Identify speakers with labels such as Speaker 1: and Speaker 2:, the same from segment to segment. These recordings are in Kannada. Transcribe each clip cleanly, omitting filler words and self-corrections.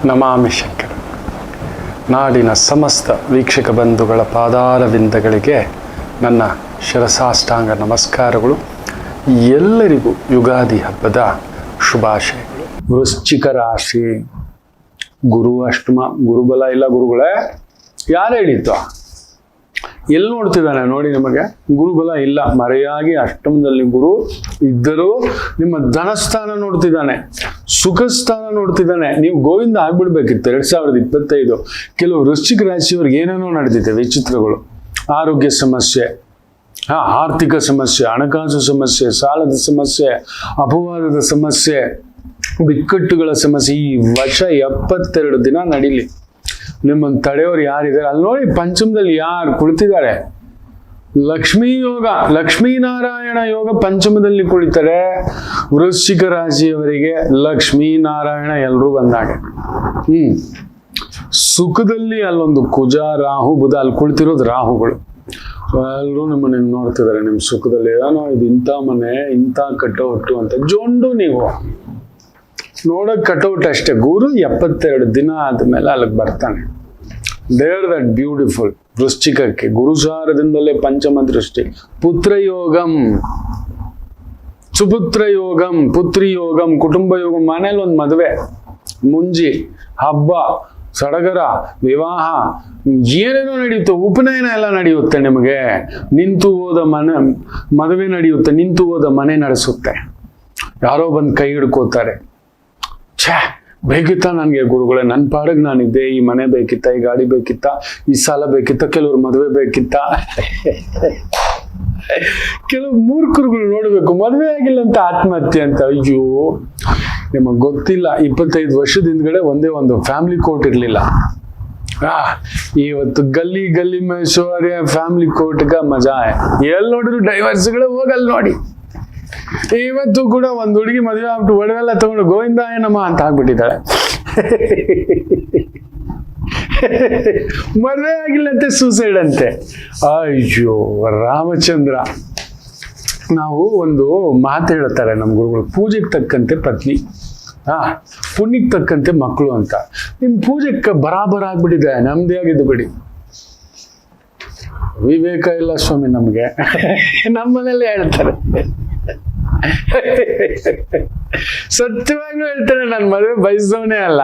Speaker 1: ನಮಾಮಿ ಶಂಕರ. ನಾಡಿನ ಸಮಸ್ತ ವೀಕ್ಷಕ ಬಂಧುಗಳ ಪಾದಾರವಿಂದಗಳಿಗೆ ನನ್ನ ಶಿರಸಾಷ್ಟಾಂಗ ನಮಸ್ಕಾರಗಳು. ಎಲ್ಲರಿಗೂ ಯುಗಾದಿ ಹಬ್ಬದ ಶುಭಾಶಯಗಳು. ವೃಶ್ಚಿಕ ರಾಶಿ, ಗುರು ಅಷ್ಟಮ, ಗುರುಬಲ ಇಲ್ಲ ಗುರುಗಳೇ. ಯಾರು ಹೇಳಿತ್ತು? ಎಲ್ಲಿ ನೋಡ್ತಿದ್ದಾನೆ ನೋಡಿ, ನಿಮಗೆ ಗುರುಬಲ ಇಲ್ಲ. ಮರೆಯಾಗಿ ಅಷ್ಟಮದಲ್ಲಿ ಗುರು ಇದ್ದರೂ ನಿಮ್ಮ ಧನಸ್ಥಾನ ನೋಡ್ತಿದ್ದಾನೆ, ಸುಖ ಸ್ಥಾನ ನೋಡ್ತಿದ್ದಾನೆ. ನೀವು ಗೋವಿಂದ ಆಗ್ಬಿಡ್ಬೇಕಿತ್ತು 2025. ಕೆಲವು ವೃಶ್ಚಿಕ ರಾಶಿಯವ್ರಿಗೆ ಏನೇನೋ ನಡೆದಿದೆ ವಿಚಿತ್ರಗಳು. ಆರೋಗ್ಯ ಸಮಸ್ಯೆ, ಆರ್ಥಿಕ ಸಮಸ್ಯೆ, ಹಣಕಾಸು ಸಮಸ್ಯೆ, ಸಾಲದ ಸಮಸ್ಯೆ, ಅಪವಾದದ ಸಮಸ್ಯೆ, ಬಿಕ್ಕಟ್ಟುಗಳ ಸಮಸ್ಯೆ. ಈ ವರ್ಷ 72 ದಿನ ನಡೀಲಿ. ನಿಮ್ಮನ್ನು ತಡೆಯೋರು ಯಾರಿದ್ದಾರೆ ಅಲ್ಲಿ ನೋಡಿ. ಪಂಚಮದಲ್ಲಿ ಯಾರು ಕುಳಿತಿದ್ದಾರೆ? ಲಕ್ಷ್ಮೀ ಯೋಗ, ಲಕ್ಷ್ಮೀನಾರಾಯಣ ಯೋಗ ಪಂಚಮದಲ್ಲಿ ಕುಳಿತಾರೆ. ವೃಶ್ಚಿಕ ರಾಶಿಯವರಿಗೆ ಲಕ್ಷ್ಮೀನಾರಾಯಣ ಎಲ್ಲರೂ ಬಂದಾಗೆ. ಸುಖದಲ್ಲಿ ಅಲ್ಲೊಂದು ಕುಜ, ರಾಹು, ಬುಧ, ಅಲ್ಲಿ ಕುಳಿತಿರೋದು ರಾಹುಗಳು. ಎಲ್ಲರೂ ನಿಮ್ಮನ್ನ ನೋಡ್ತಿದ್ದಾರೆ. ನಿಮ್ಮ ಸುಖದಲ್ಲಿ ಏನೋ ಇದು ಇಂಥ ಮನೆ, ಇಂಥ ಕಟ್ಟೋಟು ಅಂತ ಜೊಂಡು. ನೀವು ನೋಡಕ್ ಕಟೌಟ್ ಅಷ್ಟೇ. ಗುರು 72 ದಿನ ಆದ್ಮೇಲೆ ಅಲ್ಲಿಗೆ ಬರ್ತಾನೆ. There that beautiful. ವೃಶ್ಚಿಕಕ್ಕೆ ಗುರುಸಾರದಿಂದಲೇ ಪಂಚಮ ದೃಷ್ಟಿ. ಪುತ್ರಯೋಗಂ, ಸುಪುತ್ರ ಯೋಗಂ, ಪುತ್ರಿ ಯೋಗಂ, ಕುಟುಂಬ ಯೋಗಂ. ಮನೇಲಿ ಒಂದು ಮದುವೆ, ಮುಂಜಿ, ಹಬ್ಬ, ಸಡಗರ, ವಿವಾಹ, ಏನೇನೋ ನಡೆಯುತ್ತೆ. ಉಪನಯನ ಎಲ್ಲ ನಡೆಯುತ್ತೆ. ನಿಮಗೆ ನಿಂತು ಹೋದ ಮದುವೆ ನಡೆಯುತ್ತೆ, ನಿಂತು ಹೋದ ಮನೆ ನಡೆಸುತ್ತೆ. ಯಾರೋ ಬಂದು ಕೈ ಹಿಡ್ಕೋತಾರೆ. ಬೇಕಿತ್ತ ನನಗೆ ಗುರುಗಳೇ, ನನ್ನ ಪಾಡಿಗೆ ನಾನಿದ್ದೆ. ಈ ಮನೆ ಬೇಕಿತ್ತ, ಈ ಗಾಡಿ ಬೇಕಿತ್ತ, ಈ ಸಾಲ ಬೇಕಿತ್ತ, ಕೆಲವ್ರು ಮದುವೆ ಬೇಕಿತ್ತ. ಕೆಲವು ಮೂರ್ಖರುಗಳು ನೋಡ್ಬೇಕು, ಮದುವೆ ಆಗಿಲ್ಲ ಅಂತ ಆತ್ಮಹತ್ಯೆ ಅಂತ. ಅಯ್ಯೋ, ನಿಮಗೆ ಗೊತ್ತಿಲ್ಲ, 25 ವರ್ಷದ ಹಿಂದ್ಗಡೆ ಒಂದೇ ಒಂದು ಫ್ಯಾಮಿಲಿ ಕೋರ್ಟ್ ಇರ್ಲಿಲ್ಲ. ಇವತ್ತು ಗಲ್ಲಿ ಗಲ್ಲಿ ಮೈಸೂರಿಯ ಫ್ಯಾಮಿಲಿ ಕೋರ್ಟ್ಗ ಮಜಾ. ಎಲ್ಲಿ ನೋಡಿದ್ರು ಡೈವರ್ಸ್ಗಳೇ. ಹೋಗಲ್ ನೋಡಿ. ಇವತ್ತು ಕೂಡ ಒಂದು ಹುಡುಗಿ ಮದುವೆ ಆಗ್ಬಿಟ್ಟು ಒಡವೆಲ್ಲ ತಗೊಂಡು ಗೋವಿಂದಾಯ ನಮ ಅಂತ ಆಗ್ಬಿಟ್ಟಿದ್ದಾಳೆ. ಮದುವೆ ಆಗಿಲ್ಲಂತೆ, ಸೂಸೈಡ್ ಅಂತೆ. ಅಯ್ಯೋ ರಾಮಚಂದ್ರ. ನಾವು ಒಂದು ಮಾತು ಹೇಳ್ತಾರೆ ನಮ್ಮ ಗುರುಗಳು, ಪೂಜೆಗೆ ತಕ್ಕಂತೆ ಪತ್ನಿ, ಪುಣ್ಯಕ್ಕೆ ತಕ್ಕಂತೆ ಮಕ್ಕಳು ಅಂತ. ನಿಮ್ ಪೂಜೆಗೆ ಬರಾಬರ ಆಗ್ಬಿಟ್ಟಿದೆ, ನಮ್ದೇ ಆಗಿದ್ದು ಬಿಡಿ. ವಿವೇಕ ಇಲ್ಲ ಸ್ವಾಮಿ ನಮ್ಗೆ. ನಮ್ಮನೇಲೆ ಹೇಳ್ತಾರೆ, ಸತ್ಯವಾಗ್ಲೂ ಹೇಳ್ತಾರೆ, ನನ್ನ ಮದುವೆ ಬಯಸೋನೇ ಅಲ್ಲ.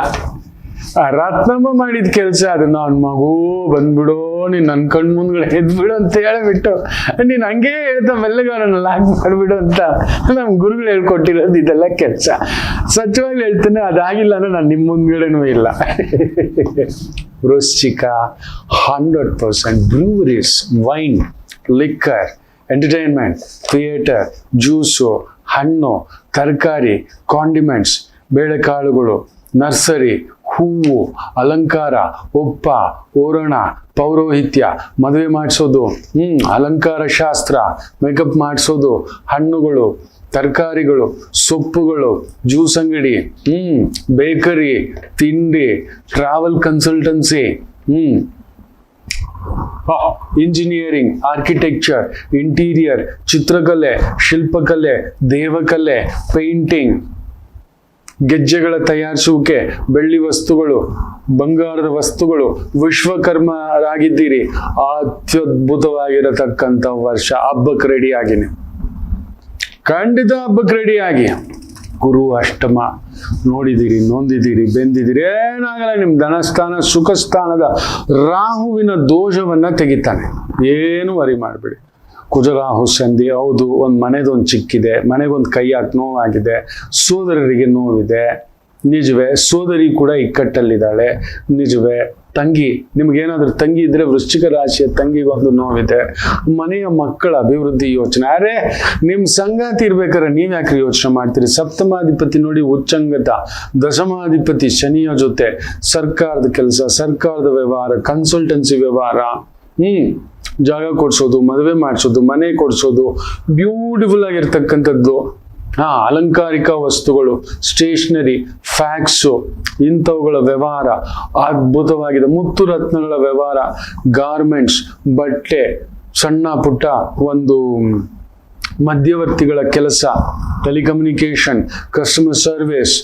Speaker 1: ರತ್ನಮ್ಮ ಮಾಡಿದ ಕೆಲಸ ಅದು. ನನ್ನ ಮಗು ಬಂದ್ಬಿಡು, ನೀನ್ ನನ್ನ ಕಣ್ ಮುಂದ್ಗಡೆ ಎದ್ಬಿಡು ಅಂತ ಹೇಳಿಬಿಟ್ಟು, ನೀನ್ ಹಂಗೇ ಹೇಳ್ತಾ ಮೆಲ್ಲಗೆ ಅವನನ್ನ ಲಾಕ್ ಮಾಡ್ಬಿಡು ಅಂತ ನಮ್ ಗುರುಗಳು ಹೇಳ್ಕೊಟ್ಟಿರೋದು ಇದೆಲ್ಲ ಕೆಲಸ. ಸತ್ಯವಾಗ್ಲೂ ಹೇಳ್ತೇನೆ, ಅದಾಗಿಲ್ಲ ಅಂದ್ರೆ ನಾನು ನಿಮ್ಮ ಮುಂದ್ಗಡೆನೂ ಇಲ್ಲ. ವೃಶ್ಚಿಕ 100% breweries, wine, liquor, entertainment, theatre, juice, ಹಣ್ಣು, ತರಕಾರಿ, ಕಾಂಡಿಮೆಂಟ್ಸ್, ಬೇಳೆಕಾಳುಗಳು, ನರ್ಸರಿ, ಹೂವು, ಅಲಂಕಾರ, ಒಪ್ಪ, ಓರಣ, ಪೌರೋಹಿತ್ಯ, ಮದುವೆ ಮಾಡಿಸೋದು, ಅಲಂಕಾರ ಶಾಸ್ತ್ರ, ಮೇಕಪ್ ಮಾಡಿಸೋದು, ಹಣ್ಣುಗಳು, ತರಕಾರಿಗಳು, ಸೊಪ್ಪುಗಳು, ಜ್ಯೂಸ್ ಅಂಗಡಿ, ಬೇಕರಿ, ತಿಂಡಿ, travel consultancy, engineering, architecture, interior, ಚಿತ್ರಕಲೆ, ಶಿಲ್ಪಕಲೆ, ದೇವಕಲೆ, ಪೇಂಟಿಂಗ್, ಗೆಜ್ಜೆಗಳ ತಯಾರಿಸುವಿಕೆ, ಬೆಳ್ಳಿ ವಸ್ತುಗಳು, ಬಂಗಾರದ ವಸ್ತುಗಳು. ವಿಶ್ವಕರ್ಮರಾಗಿದ್ದೀರಿ, ಅತ್ಯದ್ಭುತವಾಗಿರತಕ್ಕಂಥ ವರ್ಷ. ಹಬ್ಬಕ್ಕೆ ರೆಡಿ ಆಗಿ, ನೀವು ಖಂಡಿತ ಹಬ್ಬಕ್ಕೆ ರೆಡಿ ಆಗಿ. ಗುರು ಅಷ್ಟಮ ನೋಡಿದ್ದೀರಿ, ನೊಂದಿದ್ದೀರಿ, ಬೆಂದಿದ್ದೀರಿ, ಏನಾಗಲ್ಲ. ನಿಮ್ ಧನಸ್ಥಾನ, ಸುಖ ಸ್ಥಾನದ ರಾಹುವಿನ ದೋಷವನ್ನ ತೆಗಿತಾನೆ. ಏನು ವರಿ ಮಾಡ್ಬೇಡಿ. ಕುಜರಾಹು ಸಂಧಿ. ಹೌದು, ಒಂದು ಮನೆದೊಂದು ಚಿಕ್ಕಿದೆ, ಮನೆಗೊಂದು ಕೈ ಹಾಕಿ ನೋವಾಗಿದೆ, ಸೋದರರಿಗೆ ನೋವಿದೆ, ನಿಜವೇ. ಸೋದರಿ ಕೂಡ ಇಕ್ಕಟ್ಟಲ್ಲಿದ್ದಾಳೆ, ನಿಜವೇ. ತಂಗಿ, ನಿಮ್ಗೇನಾದ್ರೂ ತಂಗಿ ಇದ್ರೆ ವೃಶ್ಚಿಕ ರಾಶಿಯ ತಂಗಿಗೊಂದು ನೋವಿದೆ. ಮನೆಯ ಮಕ್ಕಳ ಅಭಿವೃದ್ಧಿ ಯೋಚನೆ. ಅರೆ, ನಿಮ್ ಸಂಗಾತಿ ಇರ್ಬೇಕಾದ್ರೆ ನೀವ್ ಯಾಕ್ರಿ ಯೋಚನೆ ಮಾಡ್ತೀರಿ? ಸಪ್ತಮಾಧಿಪತಿ ನೋಡಿ ಉಚ್ಚಂಗತ, ದಶಮಾಧಿಪತಿ ಶನಿಯ ಜೊತೆ. ಸರ್ಕಾರದ ಕೆಲಸ, ಸರ್ಕಾರದ ವ್ಯವಹಾರ, ಕನ್ಸಲ್ಟೆನ್ಸಿ ವ್ಯವಹಾರ, ಜಾಗ ಕೊಡ್ಸೋದು, ಮದುವೆ ಮಾಡಿಸೋದು, ಮನೆ ಕೊಡ್ಸೋದು, ಬ್ಯೂಟಿಫುಲ್ ಆಗಿರ್ತಕ್ಕಂಥದ್ದು. ಅಲಂಕಾರಿಕ ವಸ್ತುಗಳು, ಸ್ಟೇಷನರಿ, ಫ್ಯಾಕ್ಸು, ಇಂಥವುಗಳ ವ್ಯವಹಾರ ಅದ್ಭುತವಾಗಿದೆ. ಮುತ್ತು ರತ್ನಗಳ ವ್ಯವಹಾರ, ಗಾರ್ಮೆಂಟ್ಸ್, ಬಟ್ಟೆ, ಸಣ್ಣ ಪುಟ್ಟ ಒಂದು ಮಧ್ಯವರ್ತಿಗಳ ಕೆಲಸ, ಟೆಲಿಕಮ್ಯುನಿಕೇಶನ್, ಕಸ್ಟಮರ್ ಸರ್ವಿಸ್,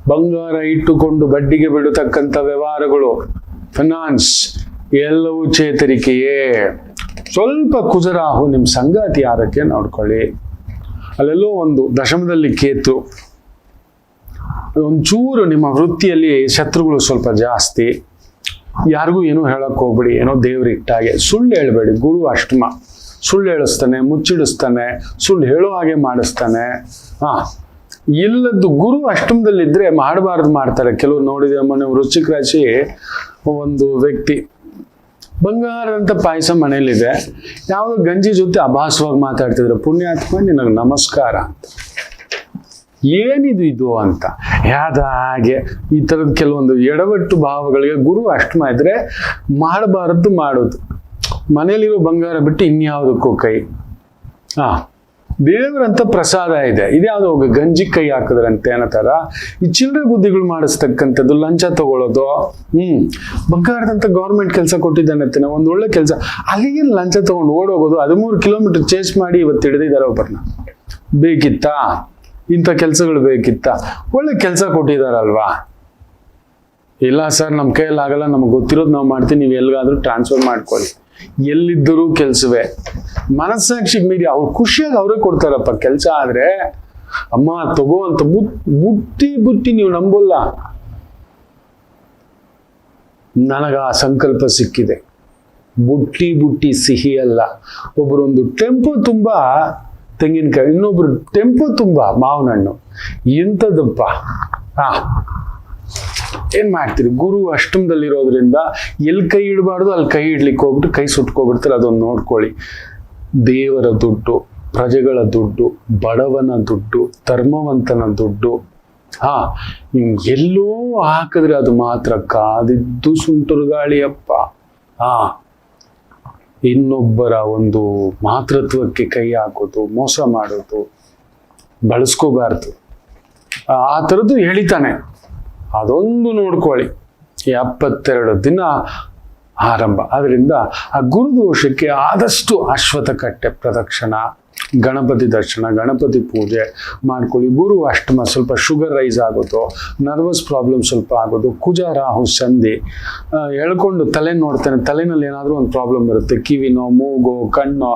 Speaker 1: ಬಂಗಾರ ಇಟ್ಟುಕೊಂಡು ಬಡ್ಡಿಗೆ ಬಿಡತಕ್ಕಂಥ ವ್ಯವಹಾರಗಳು, ಫೈನಾನ್ಸ್ ಎಲ್ಲವೂ ಚೇತರಿಕೆಯೇ. ಸ್ವಲ್ಪ ಕುಜರಾಹು ನಿಮ್ಮ ಸಂಗಾತಿ ಯಾರಕ್ಕೆ ನೋಡ್ಕೊಳ್ಳಿ. ಅಲ್ಲೆಲ್ಲೋ ಒಂದು ದಶಮದಲ್ಲಿ ಕೇತು, ಒಂಚೂರು ನಿಮ್ಮ ವೃತ್ತಿಯಲ್ಲಿ ಶತ್ರುಗಳು ಸ್ವಲ್ಪ ಜಾಸ್ತಿ. ಯಾರಿಗೂ ಏನೂ ಹೇಳಕ್ ಹೋಗ್ಬೇಡಿ, ಏನೋ ದೇವ್ರು ಇಟ್ಟಾಗೆ. ಸುಳ್ಳು ಹೇಳ್ಬೇಡಿ. ಗುರು ಅಷ್ಟಮ ಸುಳ್ಳು ಹೇಳಿಸ್ತಾನೆ, ಮುಚ್ಚಿಡಿಸ್ತಾನೆ, ಸುಳ್ಳು ಹೇಳೋ ಹಾಗೆ ಮಾಡಿಸ್ತಾನೆ. ಇಲ್ಲದ್ದು ಗುರು ಅಷ್ಟಮದಲ್ಲಿದ್ರೆ ಮಾಡಬಾರ್ದು ಮಾಡ್ತಾರೆ. ಕೆಲವರು ನೋಡಿದ್ರೆ ಮೊನ್ನೆ ವೃಶ್ಚಿಕ ರಾಶಿ ಒಂದು ವ್ಯಕ್ತಿ ಬಂಗಾರದಂತ ಪಾಯಸ ಮನೇಲಿದೆ, ಯಾವುದೋ ಗಂಜಿ ಜೊತೆ ಅಭಾಸವಾಗಿ ಮಾತಾಡ್ತಿದ್ರು. ಪುಣ್ಯಾತ್ಮ ನಿನಗೆ ನಮಸ್ಕಾರ ಅಂತ. ಏನಿದು ಅಂತ ಹಾಗೆ ಈ ಥರದ ಕೆಲವೊಂದು ಎಡವಟ್ಟು ಭಾವಗಳಿಗೆ ಗುರು ಅಷ್ಟಮ ಇದ್ರೆ ಮಾಡಬಾರದ್ದು ಮಾಡೋದು. ಮನೇಲಿರೋ ಬಂಗಾರ ಬಿಟ್ಟು ಇನ್ಯಾವುದಕ್ಕೂ ಕೈ. ದೇವರಂತ ಪ್ರಸಾದ ಇದೆ, ಇದ್ಯಾವುದೋ ಗಂಜಿ ಕೈ ಹಾಕಿದ್ರಂತೆ ಅನ್ನೋ ಥರ ಈ ಚಿಲ್ಲರೆ ಬುದ್ಧಿಗಳು ಮಾಡಿಸ್ತಕ್ಕಂಥದ್ದು, ಲಂಚ ತಗೊಳ್ಳೋದು. ಬಂಗಾರದಂತ ಗೌರ್ಮೆಂಟ್ ಕೆಲಸ ಕೊಟ್ಟಿದ್ದಾನಂತೆ, ಒಂದು ಒಳ್ಳೆ ಕೆಲಸ, ಅಲ್ಲಿಗೆ ಲಂಚ ತಗೊಂಡು ಓಡೋಗೋದು. 13 ಕಿಲೋಮೀಟರ್ ಚೇಸ್ ಮಾಡಿ ಇವತ್ತು ಹಿಡಿದಿದ್ದಾರೆ ಒಬ್ಬರನ್ನ. ಬೇಕಿತ್ತಾ ಇಂಥ ಕೆಲಸಗಳು? ಬೇಕಿತ್ತಾ? ಒಳ್ಳೆ ಕೆಲಸ ಕೊಟ್ಟಿದಾರಲ್ವಾ? ಇಲ್ಲ ಸರ್ ನಮ್ಮ ಕೈಯಲ್ಲಿ ಆಗಲ್ಲ, ನಮ್ಗೆ ಗೊತ್ತಿರೋದು ನಾವು ಮಾಡ್ತೀವಿ, ನೀವು ಎಲ್ಲಿಗಾದ್ರೂ ಟ್ರಾನ್ಸ್ಫರ್ ಮಾಡ್ಕೊಳ್ಳಿ. ಎಲ್ಲಿದ್ದರೂ ಕೆಲಸವೇ. ಮನಸ್ಸಾಕ್ಷಿಗೆ ಮೀರಿ ಅವ್ರು ಖುಷಿಯಾಗಿ ಅವರೇ ಕೊಡ್ತಾರಪ್ಪ ಕೆಲಸ. ಆದ್ರೆ ಅಮ್ಮ ತಗೋ ಅಂತ ಬುಟ್ಟಿ ನೀವು ನಂಬಲ್ಲ. ನನಗ ಆ ಸಂಕಲ್ಪ ಸಿಕ್ಕಿದೆ. ಬುಟ್ಟಿ ಸಿಹಿ ಅಲ್ಲ. ಒಬ್ಬರೊಂದು ಟೆಂಪೋ ತುಂಬಾ ತೆಂಗಿನಕಾಯಿ, ಇನ್ನೊಬ್ರು ಟೆಂಪೋ ತುಂಬಾ ಮಾವಿನ ಹಣ್ಣು. ಎಂಥದಪ್ಪ. ಏನ್ ಮಾಡ್ತೀರಿ? ಗುರು ಅಷ್ಟಮದಲ್ಲಿರೋದ್ರಿಂದ ಎಲ್ಲಿ ಕೈ ಇಡಬಾರ್ದು ಅಲ್ಲಿ ಕೈ ಇಡ್ಲಿಕ್ಕೆ ಹೋಗ್ಬಿಟ್ಟು ಕೈ ಸುಟ್ಕೊಬಿಡ್ತಾರೆ. ಅದೊಂದು ನೋಡ್ಕೊಳ್ಳಿ. ದೇವರ ದುಡ್ಡು, ಪ್ರಜೆಗಳ ದುಡ್ಡು, ಬಡವನ ದುಡ್ಡು, ಧರ್ಮವಂತನ ದುಡ್ಡು ಎಲ್ಲೋ ಹಾಕಿದ್ರೆ ಅದು ಮಾತ್ರ ಕಾದಿದ್ದು ಸುಂಟರು ಗಾಳಿಯಪ್ಪ. ಇನ್ನೊಬ್ಬರ ಒಂದು ಮಾತೃತ್ವಕ್ಕೆ ಕೈ ಹಾಕೋದು, ಮೋಸ ಮಾಡೋದು ಬಳಸ್ಕೋಬಾರ್ದು. ಆ ಥರದ್ದು ಹೇಳಿತಾನೆ. ಅದೊಂದು ನೋಡ್ಕೊಳ್ಳಿ. 72 ದಿನ ಆರಂಭ. ಅದರಿಂದ ಆ ಗುರುದೋಷಕ್ಕೆ ಆದಷ್ಟು ಅಶ್ವತ್ಥ ಕಟ್ಟೆ ಪ್ರದಕ್ಷಿಣ, ಗಣಪತಿ ದರ್ಶನ, ಗಣಪತಿ ಪೂಜೆ ಮಾಡ್ಕೊಳ್ಳಿ. ಗುರು ಅಷ್ಟಮ ಸ್ವಲ್ಪ ಶುಗರ್ ರೈಸ್ ಆಗೋದು, ನರ್ವಸ್ ಪ್ರಾಬ್ಲಮ್ ಸ್ವಲ್ಪ ಆಗೋದು, ಕುಜ ರಾಹು ಸಂಧಿ, ಎಳ್ಕೊಂಡು ತಲೆ ನೋಡ್ತಾನೆ, ತಲೆನಲ್ಲಿ ಏನಾದರೂ ಒಂದು ಪ್ರಾಬ್ಲಮ್ ಬರುತ್ತೆ, ಕಿವಿನೋ ಮೂಗೋ ಕಣ್ಣೋ.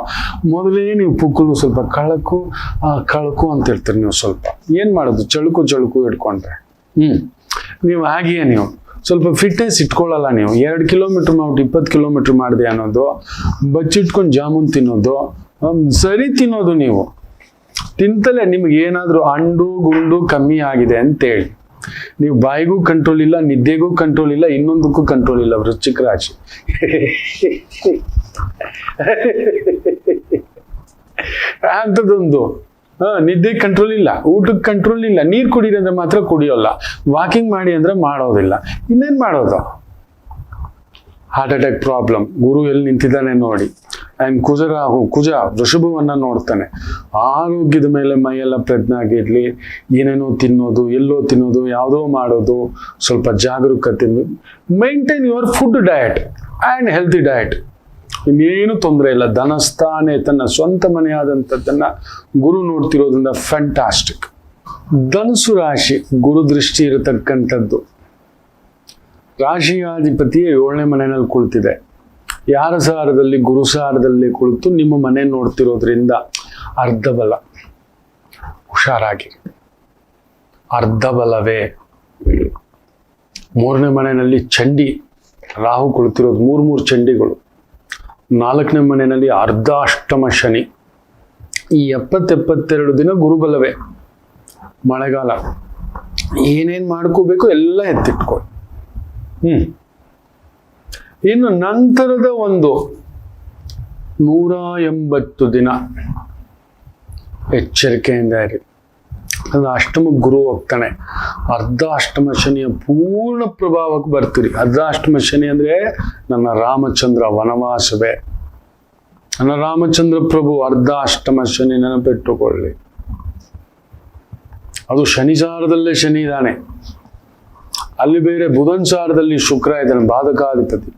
Speaker 1: ಮೊದಲೇ ನೀವು ಪುಕ್ಕಲು ಸ್ವಲ್ಪ ಕಳಕು ಅಂತ ಇರ್ತೀರಿ. ನೀವು ಸ್ವಲ್ಪ ಏನು ಮಾಡೋದು, ಚಳುಕು ಇಟ್ಕೊಂಡ್ರೆ ನೀವು ಹಾಗೆಯೇ ನೀವು ಸ್ವಲ್ಪ ಫಿಟ್ನೆಸ್ ಇಟ್ಕೊಳ್ಳಲ್ಲ. ನೀವು 2 ಕಿಲೋಮೀಟರ್ ಮಾಡ್ಬಿಟ್ಟು 20 ಕಿಲೋಮೀಟರ್ ಮಾಡಿದೆ ಅನ್ನೋದು, ಬಚ್ಚಿಟ್ಕೊಂಡು ಜಾಮೂನ್ ತಿನ್ನೋದು, ಸರಿ ತಿನ್ನೋದು. ನೀವು ತಿಂತಲೇ ನಿಮ್ಗೆ ಏನಾದರೂ ಅಂಡು ಗುಂಡು ಕಮ್ಮಿ ಆಗಿದೆ ಅಂತೇಳಿ ನೀವು ಬಾಯಿಗೂ ಕಂಟ್ರೋಲ್ ಇಲ್ಲ, ನಿದ್ದೆಗೂ ಕಂಟ್ರೋಲ್ ಇಲ್ಲ, ಇನ್ನೊಂದಕ್ಕೂ ಕಂಟ್ರೋಲ್ ಇಲ್ಲ. ವೃಶ್ಚಿಕ ರಾಶಿ ಅಂಥದ್ದೊಂದು. ನಿದ್ದೆ ಕಂಟ್ರೋಲ್ ಇಲ್ಲ, ಊಟಕ್ಕೆ ಕಂಟ್ರೋಲ್ ಇಲ್ಲ, ನೀರು ಕುಡೀರಿ ಅಂದ್ರೆ ಮಾತ್ರ ಕುಡಿಯೋಲ್ಲ, ವಾಕಿಂಗ್ ಮಾಡಿ ಅಂದ್ರೆ ಮಾಡೋದಿಲ್ಲ. ಇನ್ನೇನ್ ಮಾಡೋದು? Heart attack problem. ಗುರು ಎಲ್ಲಿ ನಿಂತಿದ್ದಾನೆ ನೋಡಿ. ಕುಜ ವೃಷಭವನ್ನ ನೋಡ್ತಾನೆ. ಆರೋಗ್ಯದ ಮೇಲೆ ಮೈಯೆಲ್ಲ ಪ್ರಜ್ಞೆ ಆಗಿರ್ಲಿ. ಏನೇನೋ ತಿನ್ನೋದು, ಎಲ್ಲೋ ತಿನ್ನೋದು, ಯಾವುದೋ ಮಾಡೋದು, ಸ್ವಲ್ಪ ಜಾಗರೂಕತೆ. Maintain your food diet and healthy diet. ಇನ್ನೇನು ತೊಂದರೆ ಇಲ್ಲ. ಧನಸ್ಥಾನೆ ತನ್ನ ಸ್ವಂತ ಮನೆಯಾದಂಥದ್ದನ್ನ ಗುರು ನೋಡ್ತಿರೋದ್ರಿಂದ ಫ್ಯಾಂಟಾಸ್ಟಿಕ್. ಧನುಸು ರಾಶಿ ಗುರು ದೃಷ್ಟಿ ಇರತಕ್ಕಂಥದ್ದು. ರಾಶಿಯಾಧಿಪತಿಯೇ 7ನೇ ಮನೆಯಲ್ಲಿ ಕುಳಿತಿದೆ. ಯಾರ ಸಾರದಲ್ಲಿ? ಗುರು ಸಾರದಲ್ಲಿ ಕುಳಿತು ನಿಮ್ಮ ಮನೆ ನೋಡ್ತಿರೋದ್ರಿಂದ ಅರ್ಧ ಬಲ. ಹುಷಾರಾಗಿ. ಅರ್ಧ ಬಲವೇ. 3ನೇ ಮನೆಯಲ್ಲಿ ಚಂಡಿ ರಾಹು ಕುಳಿತಿರೋದು. 3 ಚಂಡಿಗಳು. 4ನೇ ಮನೆಯಲ್ಲಿ ಅರ್ಧ ಅಷ್ಟಮ ಶನಿ. ಈ 70-72 ದಿನ ಗುರುಬಲವೇ. ಮಳೆಗಾಲ. ಏನೇನ್ ಮಾಡ್ಕೋಬೇಕು ಎಲ್ಲ ಎತ್ತಿಟ್ಕೊಳ್ಳಿ. ಇನ್ನು ನಂತರದ ಒಂದು 180 ದಿನ ಎಚ್ಚರಿಕೆಯಿಂದ ಇರಿ. ಅಂದ್ರೆ ಅಷ್ಟಮ ಗುರು ಹೋಗ್ತಾನೆ. ಅರ್ಧ ಅಷ್ಟಮ ಶನಿಯ ಪೂರ್ಣ ಪ್ರಭಾವಕ್ಕೆ ಬರ್ತೀರಿ. ಅರ್ಧ ಅಷ್ಟಮ ಶನಿ ಅಂದ್ರೆ ನನ್ನ ರಾಮಚಂದ್ರ ವನವಾಸವೇ. ನನ್ನ ರಾಮಚಂದ್ರ ಪ್ರಭು ಅರ್ಧ ಅಷ್ಟಮ ಶನಿ ನೆನಪಿಟ್ಟುಕೊಳ್ಳಿ. ಅದು ಶನಿಚಾರದಲ್ಲೇ ಶನಿ ಇದ್ದಾನೆ. ಅಲ್ಲಿ ಬೇರೆ ಬುಧನ್ ಸಾರದಲ್ಲಿ ಶುಕ್ರ ಇದ್ದಾನೆ, ಬಾಧಕಾಧಿಪತಿ.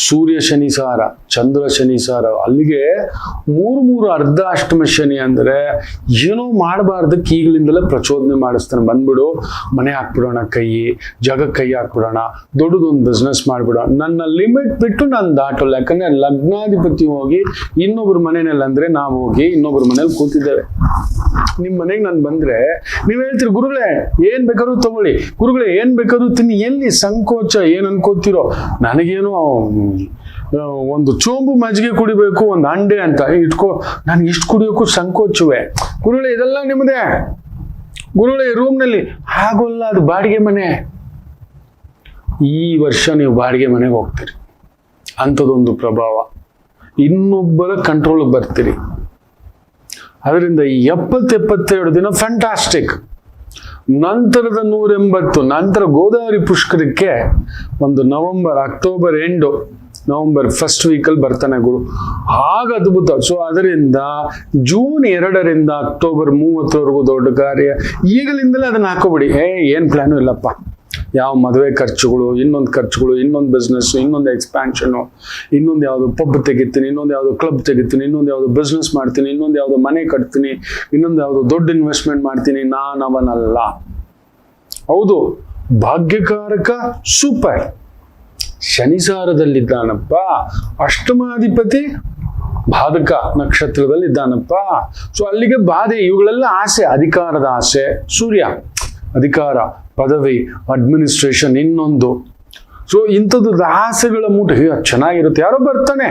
Speaker 1: ಸೂರ್ಯ ಶನಿಸಾರ, ಚಂದ್ರ ಶನಿಸಾರ, ಅಲ್ಲಿಗೆ ಮೂರು ಅರ್ಧಾಷ್ಟಮ ಶನಿ. ಅಂದರೆ ಏನೋ ಮಾಡಬಾರ್ದಕ್ಕೆ ಈಗಲಿಂದಲೇ ಪ್ರಚೋದನೆ ಮಾಡಿಸ್ತಾನೆ. ಬಂದ್ಬಿಡು, ಮನೆ ಹಾಕ್ಬಿಡೋಣ, ಜಾಗಕ್ಕೆ ಕೈ ಹಾಕ್ಬಿಡೋಣ, ದೊಡ್ಡದೊಂದು ಬಿಸ್ನೆಸ್ ಮಾಡ್ಬಿಡೋಣ. ನನ್ನ ಲಿಮಿಟ್ ಬಿಟ್ಟು ನಾನು ದಾಟಲ್ಲ. ಯಾಕಂದ್ರೆ ಲಗ್ನಾಧಿಪತಿ ಹೋಗಿ ಇನ್ನೊಬ್ರ ಮನೆಯಲ್ಲಿ, ಅಂದ್ರೆ ನಾವು ಹೋಗಿ ಇನ್ನೊಬ್ರ ಮನೇಲಿ ಕೂತಿದ್ದೇವೆ. ನಿಮ್ಮ ಮನೆಗೆ ನಾನು ಬಂದ್ರೆ ನೀವು ಹೇಳ್ತೀರಿ, ಗುರುಗಳೇ ಏನ್ ಬೇಕಾದ್ರೂ ತಗೊಳ್ಳಿ, ಗುರುಗಳೇ ಏನ್ ಬೇಕಾದ್ರೂ ತಿನ್ನಿ, ಎಲ್ಲಿ ಸಂಕೋಚ, ಏನ್ ಅನ್ಕೋತಿರೋ? ನನಗೇನೋ ಒಂದು ಚೋಂಬು ಮಜ್ಜಿಗೆ ಕುಡಿಬೇಕು, ಒಂದು ಅಂಡೆ ಅಂತ ಇಟ್ಕೋ, ನಾನು ಇಷ್ಟು ಕುಡಿಯೋಕ್ಕೂ ಸಂಕೋಚವೇ. ಗುರುಗಳೇ ಇದೆಲ್ಲ ನಿಮ್ಮದೇ, ಗುರುಗಳೇ ರೂಮ್ನಲ್ಲಿ ಆಗೋಲ್ಲ, ಅದು ಬಾಡಿಗೆ ಮನೆ. ಈ ವರ್ಷ ನೀವು ಬಾಡಿಗೆ ಮನೆಗೆ ಹೋಗ್ತೀರಿ, ಅಂಥದ್ದೊಂದು ಪ್ರಭಾವ. ಇನ್ನೊಬ್ಬರ ಕಂಟ್ರೋಲ್ಗೆ ಬರ್ತೀರಿ. ಅದರಿಂದ 70-72 ದಿನ ಫ್ಯಾಂಟಾಸ್ಟಿಕ್. ನಂತರದ 180, ನಂತರ ಗೋದಾವರಿ ಪುಷ್ಕರಕ್ಕೆ ಒಂದು ಅಕ್ಟೋಬರ್ ಎಂಡು, ನವೆಂಬರ್ ಫಸ್ಟ್ ವೀಕಲ್ಲಿ ಬರ್ತಾನೆ ಗುರು. ಆಗ ಅದ್ಭುತ. ಸೊ ಅದರಿಂದ ಜೂನ್ 2ರಿಂದ ಅಕ್ಟೋಬರ್ 30ವರೆಗೂ ದೊಡ್ಡ ಕಾರ್ಯ. ಈಗಲಿಂದಲೇ ಅದನ್ನ ಹಾಕೋಬಿಡಿ. ಏನ್ ಪ್ಲಾನು ಇಲ್ಲಪ್ಪ, ಯಾವ ಮದುವೆ ಖರ್ಚುಗಳು, ಇನ್ನೊಂದು ಖರ್ಚುಗಳು, ಇನ್ನೊಂದು ಬಿಸ್ನೆಸ್, ಇನ್ನೊಂದು ಎಕ್ಸ್ಪ್ಯಾನ್ಷನು, ಇನ್ನೊಂದು ಯಾವುದು ಪಬ್ ತೆಗಿತೀನಿ, ಇನ್ನೊಂದು ಯಾವುದು ಕ್ಲಬ್ ತೆಗಿತೀನಿ, ಇನ್ನೊಂದು ಯಾವುದು ಬಿಸ್ನೆಸ್ ಮಾಡ್ತೀನಿ, ಇನ್ನೊಂದು ಯಾವುದು ಮನೆ ಕಟ್ತೀನಿ, ಇನ್ನೊಂದು ಯಾವುದು ದೊಡ್ಡ ಇನ್ವೆಸ್ಟ್ಮೆಂಟ್ ಮಾಡ್ತೀನಿ. ನಾನವನಲ್ಲ. ಹೌದು, ಭಾಗ್ಯಕಾರಕ ಸೂಪರ್. ಶನಿಸಾರದಲ್ಲಿದ್ದಾನಪ್ಪ. ಅಷ್ಟಮಾಧಿಪತಿ ಬಾಧಕ ನಕ್ಷತ್ರದಲ್ಲಿದ್ದಾನಪ್ಪ. ಸೊ ಅಲ್ಲಿಗೆ ಬಾಧೆ. ಇವುಗಳೆಲ್ಲ ಆಸೆ, ಅಧಿಕಾರದ ಆಸೆ. ಸೂರ್ಯ ಅಧಿಕಾರ, ಪದವಿ, ಅಡ್ಮಿನಿಸ್ಟ್ರೇಷನ್, ಇನ್ನೊಂದು. ಸೊ ಇಂಥದ್ದು ಆಸೆಗಳ ಮೂಟ ಚೆನ್ನಾಗಿರುತ್ತೆ. ಯಾರೋ ಬರ್ತಾನೆ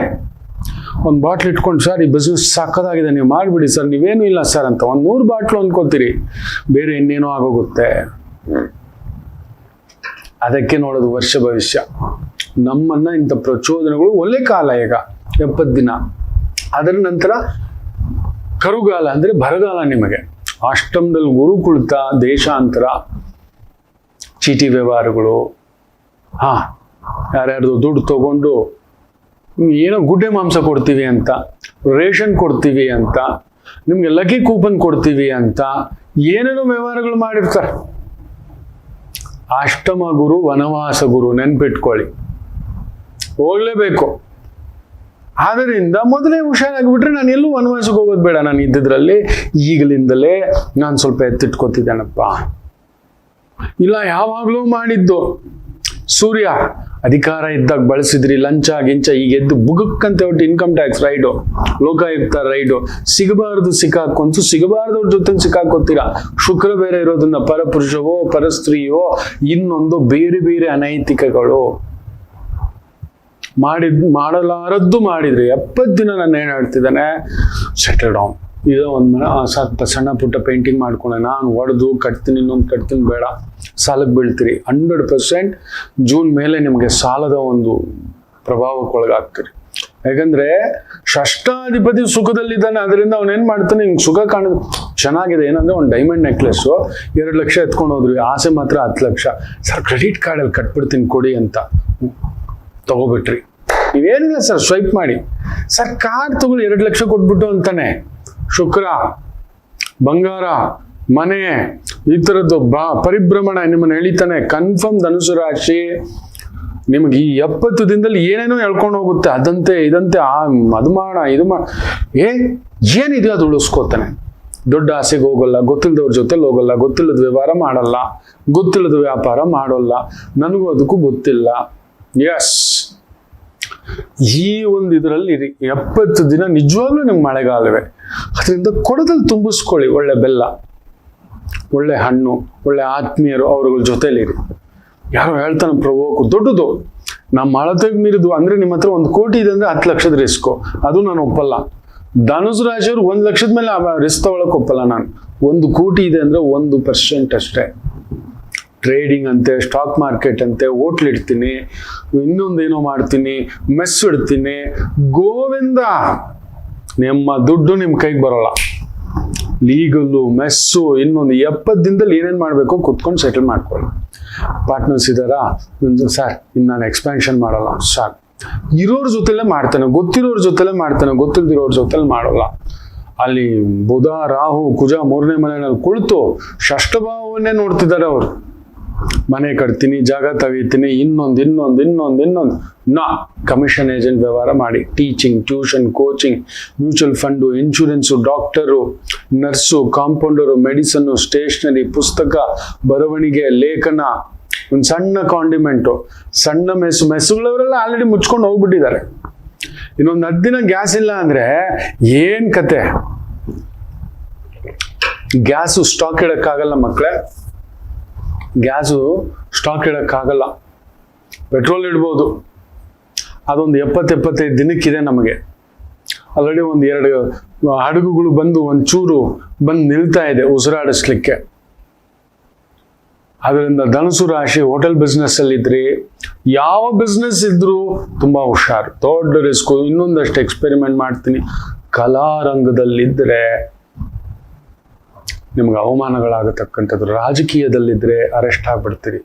Speaker 1: ಒಂದು ಬಾಟ್ಲ್ ಇಟ್ಕೊಂಡು, ಸರ್ ಈ ಬಿಸ್ನೆಸ್ ಸಾಕೋದಾಗಿದೆ, ನೀವು ಮಾಡಿಬಿಡಿ ಸರ್, ನೀವೇನು ಇಲ್ಲ ಸರ್ ಅಂತ. ಒಂದು 100 ಬಾಟ್ಲು ಅನ್ಕೋತೀರಿ, ಬೇರೆ ಇನ್ನೇನೋ ಆಗೋಗುತ್ತೆ. ಅದಕ್ಕೆ ನೋಡೋದು ವರ್ಷ ಭವಿಷ್ಯ. ನಮ್ಮನ್ನ ಇಂಥ ಪ್ರಚೋದನೆಗಳು ಒಳ್ಳೆ ಕಾಲ. ಈಗ 70 ದಿನ. ಅದರ ನಂತರ ಕರುಗಾಲ, ಅಂದ್ರೆ ಬರಗಾಲ. ನಿಮಗೆ ಅಷ್ಟಮದಲ್ಲಿ ಗುರು ಕುಳಿತ, ದೇಶಾಂತರ, ಚೀಟಿ ವ್ಯವಹಾರಗಳು, ಯಾರ್ಯಾರ್ದು ದುಡ್ಡು ತಗೊಂಡು ಏನೋ ಗುಡ್ಡೆ ಮಾಂಸ ಕೊಡ್ತೀವಿ ಅಂತ, ರೇಷನ್ ಕೊಡ್ತೀವಿ ಅಂತ, ನಿಮ್ಗೆ ಲಕ್ಕಿ ಕೂಪನ್ ಕೊಡ್ತೀವಿ ಅಂತ ಏನೇನೋ ವ್ಯವಹಾರಗಳು ಮಾಡಿರ್ತಾರೆ. ಅಷ್ಟಮ ಗುರು ವನವಾಸ ಗುರು, ನೆನ್ಪಿಟ್ಕೊಳ್ಳಿ, ಹೋಗ್ಲೇಬೇಕು. ಆದ್ದರಿಂದ ಮೊದಲೇ ಹುಷಾರಾಗ್ಬಿಟ್ರೆ ನಾನು ಎಲ್ಲೂ ವನವಾಸಕ್ಕೆ ಹೋಗೋದು ಬೇಡ. ನಾನು ಇದ್ದಿದ್ರಲ್ಲಿ ಈಗಲಿಂದಲೇ ನಾನು ಸ್ವಲ್ಪ ಎತ್ತಿಟ್ಕೋತಿದ್ದೇನಪ್ಪ. ಇಲ್ಲ ಯಾವಾಗಲೂ ಮಾಡಿದ್ದು. ಸೂರ್ಯ ಅಧಿಕಾರ ಇದ್ದಾಗ ಬಳಸಿದ್ರಿ, ಲಂಚ ಗಿಂಚ, ಈಗ ಎದ್ದು ಬುಗಕ್ಕಂತೆ ಒಟ್ಟು income tax raid, Lokayukta raid, ಸಿಗಬಾರ್ದು ಸಿಕ್ಕಾಕೊಂತು, ಸಿಗಬಾರ್ದವ್ರ ಜೊತೆ ಸಿಕ್ಕಾಕೋತೀರಾ. ಶುಕ್ರ ಬೇರೆ ಇರೋದ್ರಿಂದ ಪರಪುರುಷವೋ ಪರಸ್ತ್ರೀಯೋ ಇನ್ನೊಂದು ಬೇರೆ ಬೇರೆ ಅನೈತಿಕಗಳು ಮಾಡಲಾರದ್ದು ಮಾಡಿದ್ರಿ. 70 ದಿನ ನಾನು ಏನ್ ಹೇಳ್ತಿದ್ದಾನೆ, ಸೆಟಲ್ ಡೌನ್. ಇದು ಒಂದು ಮನೆ ಸ್ವಲ್ಪ ಸಣ್ಣ ಪುಟ್ಟ ಪೇಂಟಿಂಗ್ ಮಾಡ್ಕೊಂಡೆ, ನಾನು ಹೊಡೆದು ಕಟ್ತೀನಿ, ಇನ್ನೊಂದು ಕಟ್ತೀನಿ, ಬೇಡ, ಸಾಲಕ್ಕೆ ಬೀಳ್ತೀರಿ. 100% ಜೂನ್ ಮೇಲೆ ನಿಮಗೆ ಸಾಲದ ಒಂದು ಪ್ರಭಾವಕ್ಕೊಳಗಾಗ್ತೀರಿ. ಯಾಕಂದ್ರೆ ಷಷ್ಠಾಧಿಪತಿ ಸುಖದಲ್ಲಿದ್ದಾನೆ. ಅದರಿಂದ ಅವನೇನ್ ಮಾಡ್ತಾನೆ, ಹಿಂಗೆ ಸುಖ ಕಾಣೋದು ಚೆನ್ನಾಗಿದೆ. ಏನಂದ್ರೆ ಒಂದು ಡೈಮಂಡ್ ನೆಕ್ಲೆಸ್ಸು 2 ಲಕ್ಷ ಎತ್ಕೊಂಡು ಹೋದ್ರಿ, ಆಸೆ ಮಾತ್ರ 10 ಲಕ್ಷ. ಸರ್ ಕ್ರೆಡಿಟ್ ಕಾರ್ಡಲ್ಲಿ ಕಟ್ಬಿಡ್ತೀನಿ ಕೊಡಿ ಅಂತ ತಗೋಬಿಟ್ರಿ. ನೀವೇನಿಲ್ಲ ಸರ್, ಸ್ವೈಪ್ ಮಾಡಿ ಸರ್, ಕಾರ್ಡ್ ತಗೊಳ್ಳಿ, 2 ಲಕ್ಷ ಕೊಟ್ಬಿಟ್ಟು ಅಂತಾನೆ. ಶುಕ್ರ, ಬಂಗಾರ, ಮನೆ, ಈ ಥರದ್ದು ಪರಿಭ್ರಮಣ ನಿಮ್ಮನ್ನು ಎಳಿತಾನೆ. ಕನ್ಫರ್ಮ್ ಧನುಸು ರಾಶಿ ನಿಮಗೆ ಈ 70 ದಿನದಲ್ಲಿ ಏನೇನೋ ಹೇಳ್ಕೊಂಡು ಹೋಗುತ್ತೆ. ಅದಂತೆ ಇದಂತೆ, ಅದು ಮಾಡ ಇದು ಮಾಡ, ಏನಿದೆ ಅದು ಉಳಿಸ್ಕೋತಾನೆ. ದೊಡ್ಡ ಆಸೆಗೆ ಹೋಗಲ್ಲ, ಗೊತ್ತಿಲ್ಲದವ್ರ ಜೊತೆಲಿ ಹೋಗಲ್ಲ, ಗೊತ್ತಿಲ್ಲದ ವ್ಯವಹಾರ ಮಾಡಲ್ಲ, ಗೊತ್ತಿಲ್ಲದ ವ್ಯಾಪಾರ ಮಾಡೋಲ್ಲ, ನನಗೂ ಅದಕ್ಕೂ ಗೊತ್ತಿಲ್ಲ. ಎಸ್, ಈ ಒಂದು ಇದರಲ್ಲಿ 70 ದಿನ ನಿಜವಾಗ್ಲೂ ನಿಮ್ಗೆ ಮಳೆಗಾಲವೇ. ಅದರಿಂದ ಕೊಡದಲ್ಲಿ ತುಂಬಿಸ್ಕೊಳ್ಳಿ. ಒಳ್ಳೆ ಬೆಲ್ಲ, ಒಳ್ಳೆ ಹಣ್ಣು, ಒಳ್ಳೆ ಆತ್ಮೀಯರು, ಅವ್ರಗಳ ಜೊತೆಲಿರಿ. ಯಾರೋ ಹೇಳ್ತಾನೆ ಪ್ರಭೋಕು ದೊಡ್ಡದು, ನಮ್ಮ ಅಳತೆಗೆ ಮೀರಿದು. ಅಂದ್ರೆ ನಿಮ್ಮ ಹತ್ರ 1 ಕೋಟಿ ಇದೆ ಅಂದ್ರೆ 10 ಲಕ್ಷದ ರಿಸ್ಕು, ಅದು ನಾನು ಒಪ್ಪಲ್ಲ. ಧನುಸು ರಾಶಿಯವರು 1 ಲಕ್ಷದ ಮೇಲೆ ರಿಸ್ಕ್ ತಗೊಳಕ್ ಒಪ್ಪಲ್ಲ ನಾನು. 1 ಕೋಟಿ ಇದೆ ಅಂದ್ರೆ 1% ಅಷ್ಟೇ. ಟ್ರೇಡಿಂಗ್ ಅಂತೆ, ಸ್ಟಾಕ್ ಮಾರ್ಕೆಟ್ ಅಂತೆ, ಹೋಟ್ಲ್ ಇಡ್ತೀನಿ, ಇನ್ನೊಂದೇನೋ ಮಾಡ್ತೀನಿ, ಮೆಸ್ ಇಡ್ತೀನಿ, ಗೋವಿಂದ, ನಿಮ್ಮ ದುಡ್ಡು ನಿಮ್ಮ ಕೈಗೆ ಬರೋಲ್ಲ. ಲೀಗಲ್ಲು, ಮೆಸ್ಸು, ಇನ್ನೊಂದು 70 ದಿನದಲ್ಲಿ ಏನೇನು ಮಾಡಬೇಕು ಕುತ್ಕೊಂಡು ಸೆಟಲ್ ಮಾಡ್ಕೊಳ್ಳಿ. ಪಾರ್ಟ್ನರ್ಸ್ ಇದ್ದಾರಾ, ಸರ್ ಇನ್ನು ನಾನು ಎಕ್ಸ್ಪ್ಯಾನ್ಷನ್ ಮಾಡಲ್ಲ, ಸಾಕು. ಇರೋರ ಜೊತೆಲೇ ಮಾಡ್ತಾನೆ, ಗೊತ್ತಿರೋರ ಜೊತೆಲೇ ಮಾಡ್ತಾನೆ, ಗೊತ್ತಿಲ್ದಿರೋರ ಜೊತೆಲಿ ಮಾಡೋಲ್ಲ. ಅಲ್ಲಿ ಬುಧ, ರಾಹು, ಕುಜ 3ನೇ ಮನೆಯಲ್ಲಿ ಕುಳಿತು ಷಷ್ಠಭಾವವನ್ನೇ ನೋಡ್ತಿದ್ದಾರೆ ಅವರು. ಮನೆ ಕಟ್ತೀನಿ, ಜಾಗ ತೆಗಿತೀನಿ, ಇನ್ನೊಂದು ನಾ ಕಮಿಷನ್ ಏಜೆಂಟ್ ವ್ಯವಹಾರ ಮಾಡಿ teaching, tuition, coaching, mutual fund, insurance, doctor, nurse, compounder, medicine, stationery, ಪುಸ್ತಕ, ಬರವಣಿಗೆ, ಲೇಖನ, ಒಂದು ಸಣ್ಣ ಕಾಂಡಿಮೆಂಟು, ಸಣ್ಣ ಮೆಸ್ಸುಗಳವರೆಲ್ಲ ಆಲ್ರೆಡಿ ಮುಚ್ಕೊಂಡು ಹೋಗ್ಬಿಟ್ಟಿದ್ದಾರೆ. ಇನ್ನೊಂದು 10 ದಿನ ಗ್ಯಾಸ್ ಇಲ್ಲ ಅಂದ್ರೆ ಏನ್ ಕತೆ? ಗ್ಯಾಸು ಸ್ಟಾಕ್ ಇಡಕ್ಕಾಗಲ್ಲ ಮಕ್ಕಳೇ, ಗ್ಯಾಸು ಸ್ಟಾಕ್ ಇಡಕ್ಕಾಗಲ್ಲ. ಪೆಟ್ರೋಲ್ ಇಡ್ಬೋದು, ಅದೊಂದು 70-75 ದಿನಕ್ಕಿದೆ ನಮಗೆ. ಆಲ್ರೆಡಿ 1-2 ಹಡಗುಗಳು ಬಂದು ಒಂಚೂರು ಬಂದು ನಿಲ್ತಾ ಇದೆ ಉಸಿರಾಡಿಸ್ಲಿಕ್ಕೆ. ಅದರಿಂದ ಧನುಸು ರಾಶಿ ಹೋಟೆಲ್ ಬಿಸ್ನೆಸ್ ಅಲ್ಲಿ ಇದ್ರಿ, ಯಾವ ಬಿಸ್ನೆಸ್ ಇದ್ರೂ ತುಂಬಾ ಹುಷಾರು, ದೊಡ್ಡ ರಿಸ್ಕು. ಇನ್ನೊಂದಷ್ಟು ಎಕ್ಸ್ಪೆರಿಮೆಂಟ್ ಮಾಡ್ತೀನಿ. ಕಲಾರಂಗದಲ್ಲಿದ್ದರೆ ನಿಮ್ಗೆ ಅವಮಾನಗಳಾಗತಕ್ಕಂಥದ್ದು, ರಾಜಕೀಯದಲ್ಲಿದ್ದರೆ ಅರೆಸ್ಟ್ ಆಗ್ಬಿಡ್ತೀರಿ,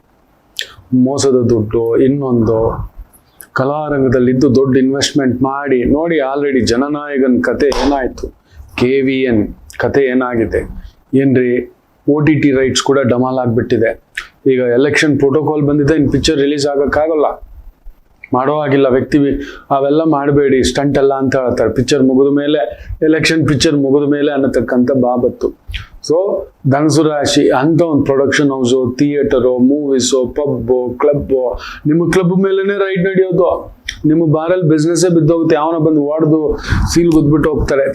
Speaker 1: ಮೋಸದ ದುಡ್ಡು, ಇನ್ನೊಂದು. ಕಲಾರಂಗದಲ್ಲಿದ್ದು ದೊಡ್ಡ ಇನ್ವೆಸ್ಟ್ಮೆಂಟ್ ಮಾಡಿ ನೋಡಿ. ಆಲ್ರೆಡಿ ಜನನಾಯಕನ ಕತೆ ಏನಾಯ್ತು, KVN ಕತೆ ಏನಾಗಿದೆ ಏನ್ರಿ? OTT ರೈಟ್ಸ್ ಕೂಡ ಡಮಾಲ್ ಆಗಿಬಿಟ್ಟಿದೆ. ಈಗ ಎಲೆಕ್ಷನ್ ಪ್ರೋಟೋಕಾಲ್ ಬಂದಿದೆ, ಇನ್ನು ಪಿಕ್ಚರ್ ರಿಲೀಸ್ ಆಗೋಕ್ಕಾಗಲ್ಲ, ಮಾಡೋ ಆಗಿಲ್ಲ. ಅವೆಲ್ಲ ಮಾಡಬೇಡಿ, ಸ್ಟಂಟ್ ಎಲ್ಲ ಅಂತ ಹೇಳ್ತಾರೆ. ಪಿಕ್ಚರ್ ಮುಗಿದ ಮೇಲೆ, ಎಲೆಕ್ಷನ್ ಪಿಕ್ಚರ್ ಮುಗಿದ ಮೇಲೆ ಅನ್ನತಕ್ಕಂಥ ಬಾಬತ್ತು. ಸೊ ಧನುಸು ರಾಶಿ ಅಂತ ಒಂದು production house, theatre, movies, pub, club, ನಿಮ್ಮ ಕ್ಲಬ್ ಮೇಲೇನೆ ರೈಡ್ ನಡೆಯೋದು. ನಿಮ್ಮ ಬಾರಲ್ಲಿ ಬಿಸ್ನೆಸ್ಸೇ ಬಿದ್ದೋಗುತ್ತೆ. ಯಾವನ ಬಂದು ಹೊಡೆದು ಸೀಲ್ ಗುದ್ಬಿಟ್ಟು ಹೋಗ್ತಾರೆ.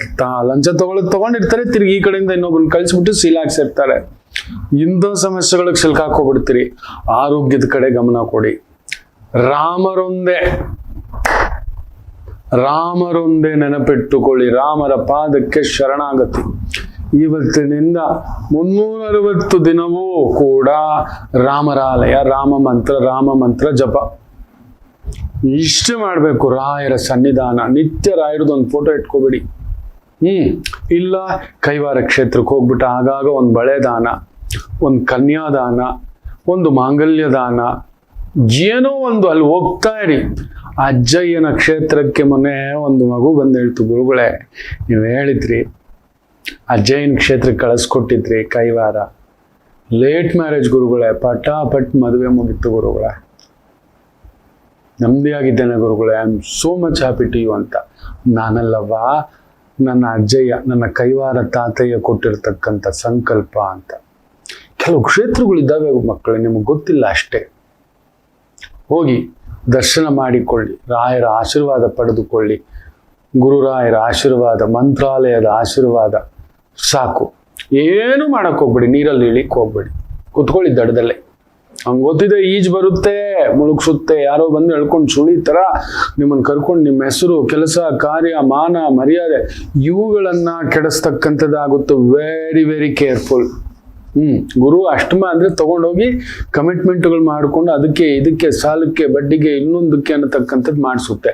Speaker 1: ಲಂಚ ತಗೊಂಡಿರ್ತಾರೆ, ತಿರುಗಿ ಈ ಕಡೆಯಿಂದ ಇನ್ನೊಬ್ಬನ ಕಳಿಸ್ಬಿಟ್ಟು ಸೀಲ್ ಹಾಕ್ಸಿರ್ತಾರೆ. ಇಂಥ ಸಮಸ್ಯೆಗಳಿಗೆ ಸಿಲ್ಕಾಕೋಗ್ಬಿಡ್ತೀರಿ. ಆರೋಗ್ಯದ ಕಡೆ ಗಮನ ಕೊಡಿ. ರಾಮರೊಂದೇ ನೆನಪಿಟ್ಟುಕೊಳ್ಳಿ. ರಾಮರ ಪಾದಕ್ಕೆ ಶರಣಾಗತಿ. ಇವತ್ತಿನಿಂದ 360 ದಿನವೂ ಕೂಡ ರಾಮರಾಲಯ, ರಾಮ ಮಂತ್ರ ಜಪ ಇಷ್ಟೇ ಮಾಡಬೇಕು. ರಾಯರ ಸನ್ನಿಧಾನ, ನಿತ್ಯ ರಾಯರದೊಂದು ಫೋಟೋ ಇಟ್ಕೋಬೇಡಿ. ಇಲ್ಲ ಕೈವಾರ ಕ್ಷೇತ್ರಕ್ಕೆ ಹೋಗ್ಬಿಟ್ಟು ಆಗಾಗ ಒಂದು ಬಳೆ ದಾನ, ಒಂದು ಕನ್ಯಾದಾನ, ಒಂದು ಮಾಂಗಲ್ಯ ದಾನ, ಏನೋ ಒಂದು ಅಲ್ಲಿ ಹೋಗ್ತಾ ಇರಿ. ಅಜ್ಜಯ್ಯನ ಕ್ಷೇತ್ರಕ್ಕೆ ಮೊನ್ನೆ ಒಂದು ಮಗು ಬಂದು ಹೇಳ್ತು, ಗುರುಗಳೇ ನೀವು ಹೇಳಿದ್ರಿ ಅಜ್ಜಯ್ಯನ ಕ್ಷೇತ್ರಕ್ಕೆ ಕಳಿಸ್ಕೊಟ್ಟಿದ್ರಿ ಕೈವಾರ, ಲೇಟ್ ಮ್ಯಾರೇಜ್ ಗುರುಗಳೇ, ಪಟ್ ಮದುವೆ ಮುಗಿತ್ತು ಗುರುಗಳೇ, ನೆಮ್ಮದಿ ಆಗಿದ್ದೇನೆ ಗುರುಗಳೇ, I am so much happy to you ಅಂತ. ನಾನಲ್ಲವಾ, ನನ್ನ ಅಜ್ಜಯ್ಯ, ನನ್ನ ಕೈವಾರ ತಾತಯ್ಯ ಕೊಟ್ಟಿರ್ತಕ್ಕಂಥ ಸಂಕಲ್ಪ ಅಂತ. ಕೆಲವು ಕ್ಷೇತ್ರಗಳಿದ್ದಾವೆ ಮಕ್ಕಳೇ, ನಿಮಗೆ ಗೊತ್ತಿಲ್ಲ ಅಷ್ಟೇ. ಹೋಗಿ ದರ್ಶನ ಮಾಡಿಕೊಳ್ಳಿ, ರಾಯರ ಆಶೀರ್ವಾದ ಪಡೆದುಕೊಳ್ಳಿ. ಗುರುರಾಯರ ಆಶೀರ್ವಾದ, ಮಂತ್ರಾಲಯದ ಆಶೀರ್ವಾದ ಸಾಕು. ಏನು ಮಾಡಕ್ ಹೋಗ್ಬೇಡಿ, ನೀರಲ್ಲಿ ಇಳಿಕ್ ಹೋಗ್ಬೇಡಿ, ಕುತ್ಕೊಳ್ಳಿ ದಡದಲ್ಲೇ. ಹಂಗೆ ಗೊತ್ತಿದೆ ಈಜು ಬರುತ್ತೆ, ಮುಳುಗ್ಸುತ್ತೆ, ಯಾರೋ ಬಂದು ಎಳ್ಕೊಂಡು ಸುಳಿತರ ನಿಮ್ಮನ್ನು ಕರ್ಕೊಂಡು ನಿಮ್ಮ ಹೆಸರು, ಕೆಲಸ, ಕಾರ್ಯ, ಮಾನ, ಮರ್ಯಾದೆ ಇವುಗಳನ್ನ ಕೆಡಿಸ್ತಕ್ಕಂಥದ್ದಾಗುತ್ತೆ. Very very careful. ಗುರು ಅಷ್ಟಮ ಅಂದ್ರೆ ತಗೊಂಡೋಗಿ ಕಮಿಟ್ಮೆಂಟ್ಗಳು ಮಾಡ್ಕೊಂಡು ಅದಕ್ಕೆ ಇದಕ್ಕೆ ಸಾಲಕ್ಕೆ ಬಡ್ಡಿಗೆ ಇನ್ನೊಂದಕ್ಕೆ ಅನ್ನತಕ್ಕಂಥದ್ದು ಮಾಡಿಸುತ್ತೆ.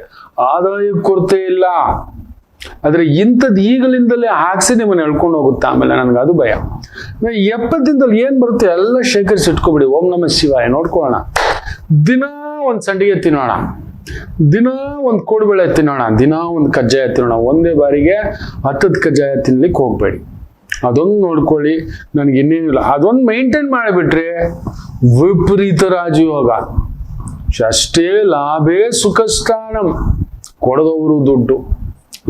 Speaker 1: ಆದಾಯ ಕೊರತೆ ಇಲ್ಲ, ಆದ್ರೆ ಇಂಥದ್ದು ಈಗಲಿಂದಲೇ ಹಾಕ್ಸಿ ನಿಮ್ಮನ್ನ ಎಳ್ಕೊಂಡು ಹೋಗುತ್ತೆ. ಆಮೇಲೆ ನನಗೆ ಅದು ಭಯ. 70 ದಿನದಲ್ಲಿ ಏನ್ ಬರುತ್ತೆ ಎಲ್ಲ ಶೇಖರಿಸಿ ಇಟ್ಕೊಬಿಡಿ. ಓಂ ನಮಃ ಶಿವಾಯ ನೋಡ್ಕೊಳ್ಳೋಣ. ದಿನ ಒಂದು ಸಂಡಿಗೆ ತಿನ್ನೋಣ, ದಿನ ಒಂದು ಕೋಡುಬಳೆ ತಿನ್ನೋಣ, ದಿನ ಒಂದು ಕಜ್ಜಾಯ ತಿನ್ನೋಣ. ಒಂದೇ ಬಾರಿಗೆ 10 ಕಜ್ಜಾಯ ತಿನ್ಲಿಕ್ಕೆ ಹೋಗ್ಬೇಡಿ. ಅದೊಂದು ನೋಡ್ಕೊಳ್ಳಿ. ನನಗೆ ಇನ್ನೇನಿಲ್ಲ, ಅದೊಂದು ಮೇಂಟೈನ್ ಮಾಡಿಬಿಟ್ರೆ ವಿಪರೀತ ರಾಜಯೋಗ. ಅಷ್ಟೇ ಲಾಭೇ ಸುಖಸ್ಥಾನಂ. ಕೊಡದವರು ದುಡ್ಡು,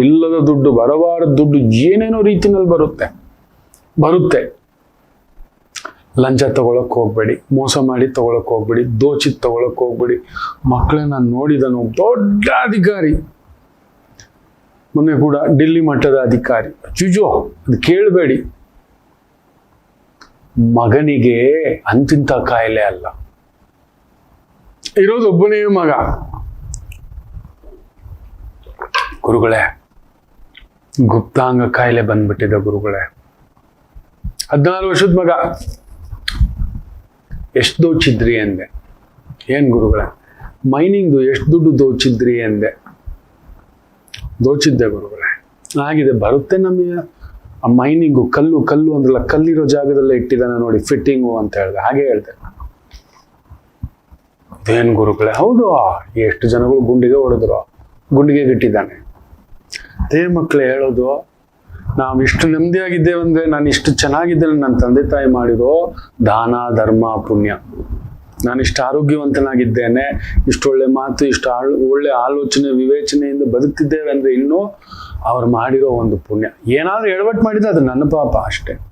Speaker 1: ಇಲ್ಲದ ದುಡ್ಡು, ಬರಬಾರದ ದುಡ್ಡು ಏನೇನೋ ರೀತಿನಲ್ಲಿ ಬರುತ್ತೆ. ಲಂಚ ತಗೊಳಕ್ ಹೋಗ್ಬೇಡಿ, ಮೋಸ ಮಾಡಿ ತಗೊಳಕ್ ಹೋಗ್ಬೇಡಿ, ದೋಚಿತ್ ತಗೊಳಕ್ ಹೋಗ್ಬೇಡಿ. ಮಕ್ಕಳೇ, ನಾನು ನೋಡಿದನು ದೊಡ್ಡ ಅಧಿಕಾರಿ, ಮೊನ್ನೆ ಕೂಡ ಡಿಲ್ಲಿ ಮಟ್ಟದ ಅಧಿಕಾರಿ. ಚುಜೋ ಅದು ಕೇಳಬೇಡಿ. ಮಗನಿಗೆ ಅಂತಿಂತ ಕಾಯಿಲೆ ಅಲ್ಲ, ಇರೋದು ಒಬ್ಬನೇ ಮಗ. ಗುರುಗಳೇ, ಗುಪ್ತಾಂಗ ಕಾಯಿಲೆ ಬಂದ್ಬಿಟ್ಟಿದೆ ಗುರುಗಳೇ. 14 ವರ್ಷದ ಮಗ. ಎಷ್ಟು ದೋಚಿದ್ರಿ ಅಂದೆ. ಏನ್ ಗುರುಗಳೇ? ಮೈನಿಂಗ್ದು ಎಷ್ಟು ದುಡ್ಡು ದೋಚಿದ್ರಿ ಅಂದೆ. ದೋಚಿದ್ದೆ ಗುರುಗಳೇ. ಆಗಿದೆ, ಬರುತ್ತೆ ನಮಗೆ. ಆ ಮೈನಿಂಗು, ಕಲ್ಲು ಅಂದ್ರಲ್ಲ, ಕಲ್ಲಿರೋ ಜಾಗದಲ್ಲೇ ಇಟ್ಟಿದ್ದಾನೆ ನೋಡಿ, ಫಿಟ್ಟಿಂಗು ಅಂತ ಹೇಳಿದೆ. ಹಾಗೆ ಹೇಳ್ದೆ. ಅದೇನು ಗುರುಗಳೇ? ಹೌದು, ಎಷ್ಟು ಜನಗಳು ಗುಂಡಿಗೆ ಹೊಡೆದ್ರು, ಗುಂಡಿಗೆ ಇಟ್ಟಿದ್ದಾನೆ. ಅದೇ ಮಕ್ಕಳೇ ಹೇಳೋದು. ನಾವು ಇಷ್ಟು ನೆಮ್ಮದಿಯಾಗಿದ್ದೇವಂದ್ರೆ, ನಾನು ಇಷ್ಟು ಚೆನ್ನಾಗಿದ್ದೇನೆ ನನ್ನ ತಂದೆ ತಾಯಿ ಮಾಡಿರೋ ದಾನ ಧರ್ಮ ಪುಣ್ಯ. ನಾನು ಇಷ್ಟು ಆರೋಗ್ಯವಂತನಾಗಿದ್ದೇನೆ, ಇಷ್ಟೊಳ್ಳೆ ಮಾತು, ಒಳ್ಳೆ ಆಲೋಚನೆ ವಿವೇಚನೆಯಿಂದ ಬದುಕ್ತಿದ್ದೇವೆ ಅಂದ್ರೆ ಇನ್ನೂ ಅವ್ರು ಮಾಡಿರೋ ಒಂದು ಪುಣ್ಯ. ಏನಾದ್ರೂ ಎಡವಟ್ಟು ಮಾಡಿದ್ರೆ ಅದು ನನ್ನ ಪಾಪ ಅಷ್ಟೇ.